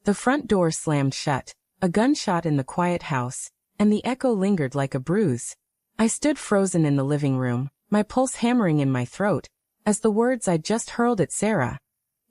The front door slammed shut, a gunshot in the quiet house, and the echo lingered like a bruise. I stood frozen in the living room, my pulse hammering in my throat, as the words I'd just hurled at Sarah,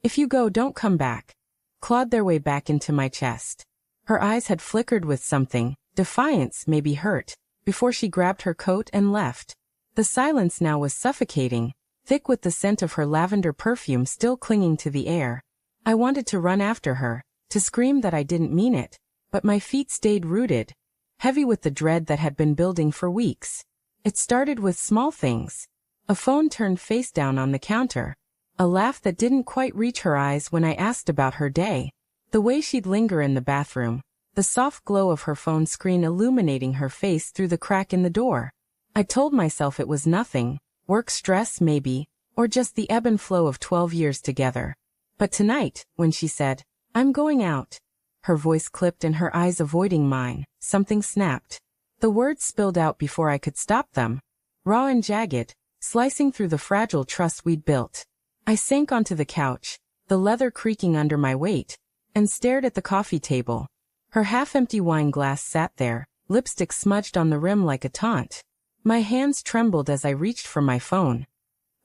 "If you go, don't come back," clawed their way back into my chest. Her eyes had flickered with something, defiance, maybe hurt, before she grabbed her coat and left. The silence now was suffocating, thick with the scent of her lavender perfume still clinging to the air. I wanted to run after her, to scream that I didn't mean it, but my feet stayed rooted, heavy with the dread that had been building for weeks. It started with small things. A phone turned face down on the counter. A laugh that didn't quite reach her eyes when I asked about her day. The way she'd linger in the bathroom. The soft glow of her phone screen illuminating her face through the crack in the door. I told myself it was nothing, work stress maybe, or just the ebb and flow of 12 years together. But tonight, when she said, "I'm going out," her voice clipped and her eyes avoiding mine, something snapped. The words spilled out before I could stop them. Raw and jagged, slicing through the fragile trust we'd built. I sank onto the couch, the leather creaking under my weight, and stared at the coffee table. Her half-empty wine glass sat there, lipstick smudged on the rim like a taunt. My hands trembled as I reached for my phone.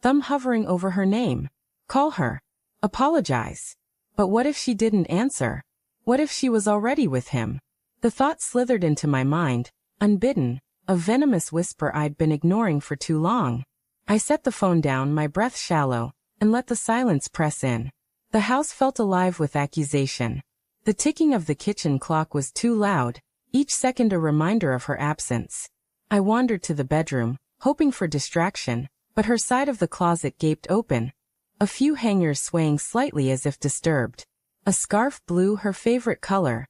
Thumb hovering over her name. Call her. Apologize. But what if she didn't answer? What if she was already with him? The thought slithered into my mind, unbidden, a venomous whisper I'd been ignoring for too long. I set the phone down, my breath shallow, and let the silence press in. The house felt alive with accusation. The ticking of the kitchen clock was too loud, each second a reminder of her absence. I wandered to the bedroom, hoping for distraction, but her side of the closet gaped open, a few hangers swaying slightly as if disturbed. A scarf, blue, her favorite color,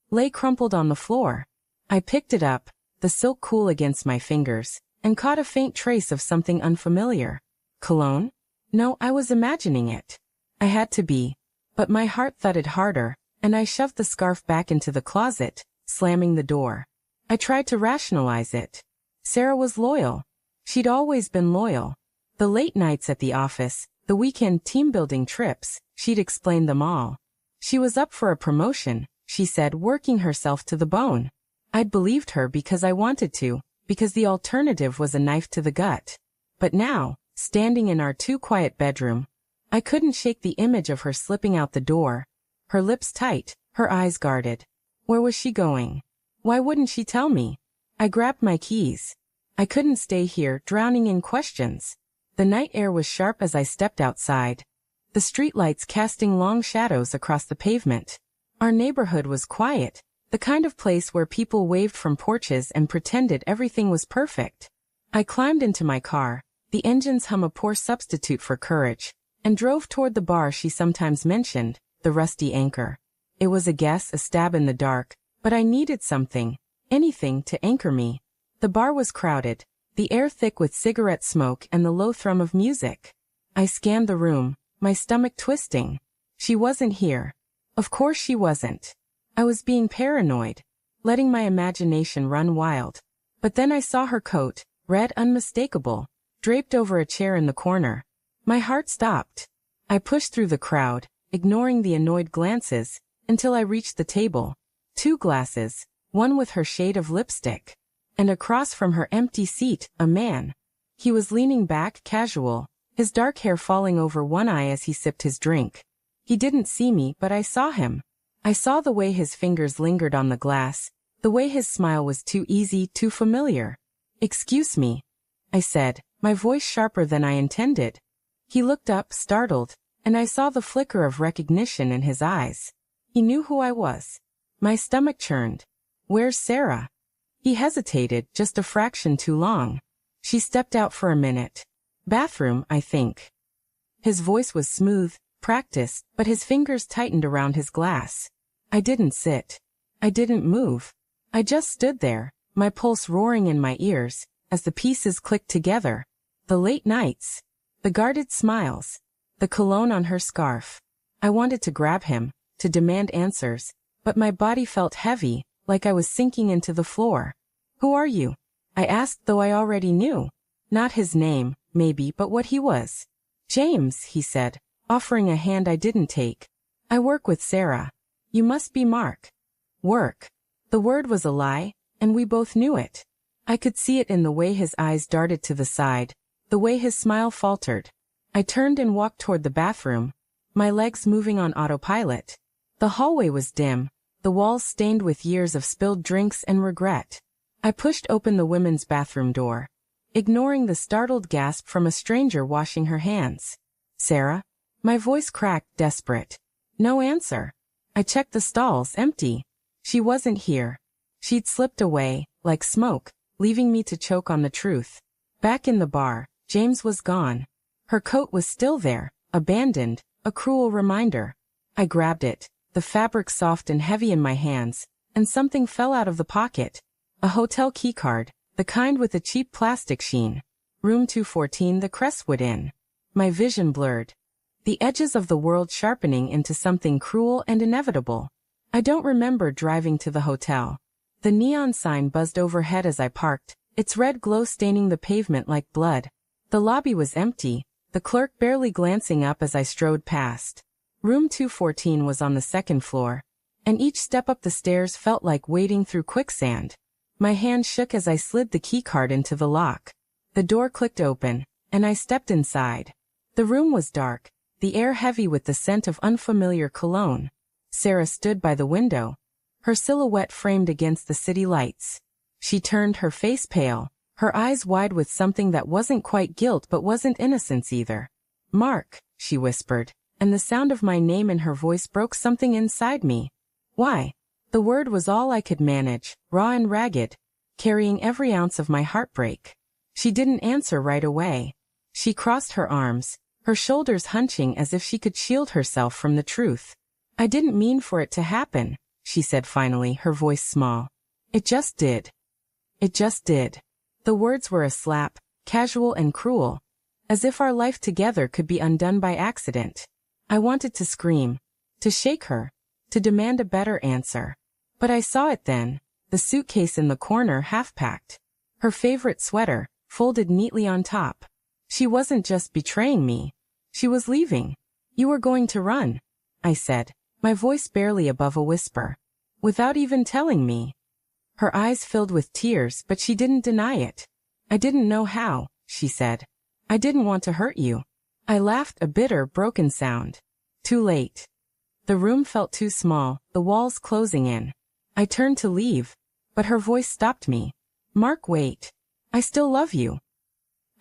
lay crumpled on the floor. I picked it up, the silk cool against my fingers, and caught a faint trace of something unfamiliar. Cologne? No, I was imagining it. I had to be. But my heart thudded harder, and I shoved the scarf back into the closet, slamming the door. I tried to rationalize it. Sarah was loyal. She'd always been loyal. The late nights at the office, the weekend team-building trips, she'd explained them all. She was up for a promotion, she said, working herself to the bone. I'd believed her because I wanted to, because the alternative was a knife to the gut. But now, standing in our too-quiet bedroom, I couldn't shake the image of her slipping out the door, her lips tight, her eyes guarded. Where was she going? Why wouldn't she tell me? I grabbed my keys. I couldn't stay here, drowning in questions. The night air was sharp as I stepped outside, the streetlights casting long shadows across the pavement. Our neighborhood was quiet, the kind of place where people waved from porches and pretended everything was perfect. I climbed into my car, the engine's hum a poor substitute for courage, and drove toward the bar she sometimes mentioned, the Rusty Anchor. It was a guess, a stab in the dark, but I needed something, anything to anchor me. The bar was crowded, the air thick with cigarette smoke and the low thrum of music. I scanned the room, my stomach twisting. She wasn't here. Of course she wasn't. I was being paranoid, letting my imagination run wild. But then I saw her coat, red, unmistakable, draped over a chair in the corner. My heart stopped. I pushed through the crowd, ignoring the annoyed glances, until I reached the table. 2 glasses, one with her shade of lipstick. And across from her empty seat, a man. He was leaning back, casual, his dark hair falling over one eye as he sipped his drink. He didn't see me, but I saw him. I saw the way his fingers lingered on the glass, the way his smile was too easy, too familiar. "Excuse me," I said, my voice sharper than I intended. He looked up, startled, and I saw the flicker of recognition in his eyes. He knew who I was. My stomach churned. "Where's Sarah?" He hesitated, just a fraction too long. "She stepped out for a minute. Bathroom, I think." His voice was smooth, practiced, but his fingers tightened around his glass. I didn't sit. I didn't move. I just stood there, my pulse roaring in my ears, as the pieces clicked together. The late nights. The guarded smiles. The cologne on her scarf. I wanted to grab him, to demand answers, but my body felt heavy, like I was sinking into the floor. "Who are you?" I asked, though I already knew. Not his name, maybe, but what he was. "James," he said, offering a hand I didn't take. "I work with Sarah." You must be Mark. Work. The word was a lie, and we both knew it. I could see it in the way his eyes darted to the side, the way his smile faltered. I turned and walked toward the bathroom, my legs moving on autopilot. The hallway was dim, the walls stained with years of spilled drinks and regret. I pushed open the women's bathroom door, ignoring the startled gasp from a stranger washing her hands. Sarah? My voice cracked, desperate. No answer. I checked the stalls, empty. She wasn't here. She'd slipped away, like smoke, leaving me to choke on the truth. Back in the bar, James was gone. Her coat was still there, abandoned, a cruel reminder. I grabbed it, the fabric soft and heavy in my hands, and something fell out of the pocket. A hotel keycard, the kind with a cheap plastic sheen. Room 214, the Crestwood Inn. My vision blurred, the edges of the world sharpening into something cruel and inevitable. I don't remember driving to the hotel. The neon sign buzzed overhead as I parked, its red glow staining the pavement like blood. The lobby was empty, the clerk barely glancing up as I strode past. Room 214 was on the second floor, and each step up the stairs felt like wading through quicksand. My hand shook as I slid the keycard into the lock. The door clicked open, and I stepped inside. The room was dark, the air heavy with the scent of unfamiliar cologne. Sarah stood by the window, her silhouette framed against the city lights. She turned, her face pale, her eyes wide with something that wasn't quite guilt but wasn't innocence either. Mark, she whispered, and the sound of my name in her voice broke something inside me. Why? The word was all I could manage, raw and ragged, carrying every ounce of my heartbreak. She didn't answer right away. She crossed her arms, her shoulders hunching as if she could shield herself from the truth. I didn't mean for it to happen, she said finally, her voice small. It just did. It just did. The words were a slap, casual and cruel, as if our life together could be undone by accident. I wanted to scream, to shake her, to demand a better answer. But I saw it then, the suitcase in the corner half-packed. Her favorite sweater, folded neatly on top. She wasn't just betraying me. She was leaving. You were going to run, I said, my voice barely above a whisper. Without even telling me. Her eyes filled with tears, but she didn't deny it. I didn't know how, she said. I didn't want to hurt you. I laughed, a bitter, broken sound. Too late. The room felt too small, the walls closing in. I turned to leave, but her voice stopped me. Mark, wait. I still love you.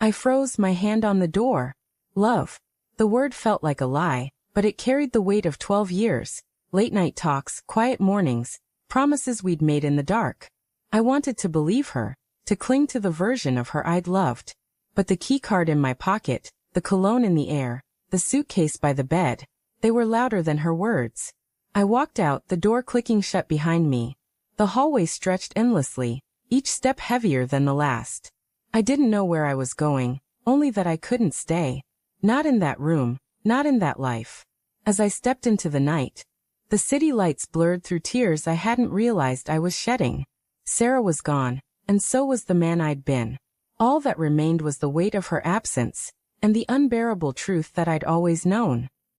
I froze, my hand on the door. Love. The word felt like a lie, but it carried the weight of 12 years, late-night talks, quiet mornings, promises we'd made in the dark. I wanted to believe her, to cling to the version of her I'd loved. But the keycard in my pocket, the cologne in the air, the suitcase by the bed, they were louder than her words. I walked out, the door clicking shut behind me. The hallway stretched endlessly, each step heavier than the last. I didn't know where I was going, only that I couldn't stay. Not in that room, not in that life. As I stepped into the night, the city lights blurred through tears I hadn't realized I was shedding. Sarah was gone, and so was the man I'd been. All that remained was the weight of her absence, and the unbearable truth that I'd always known.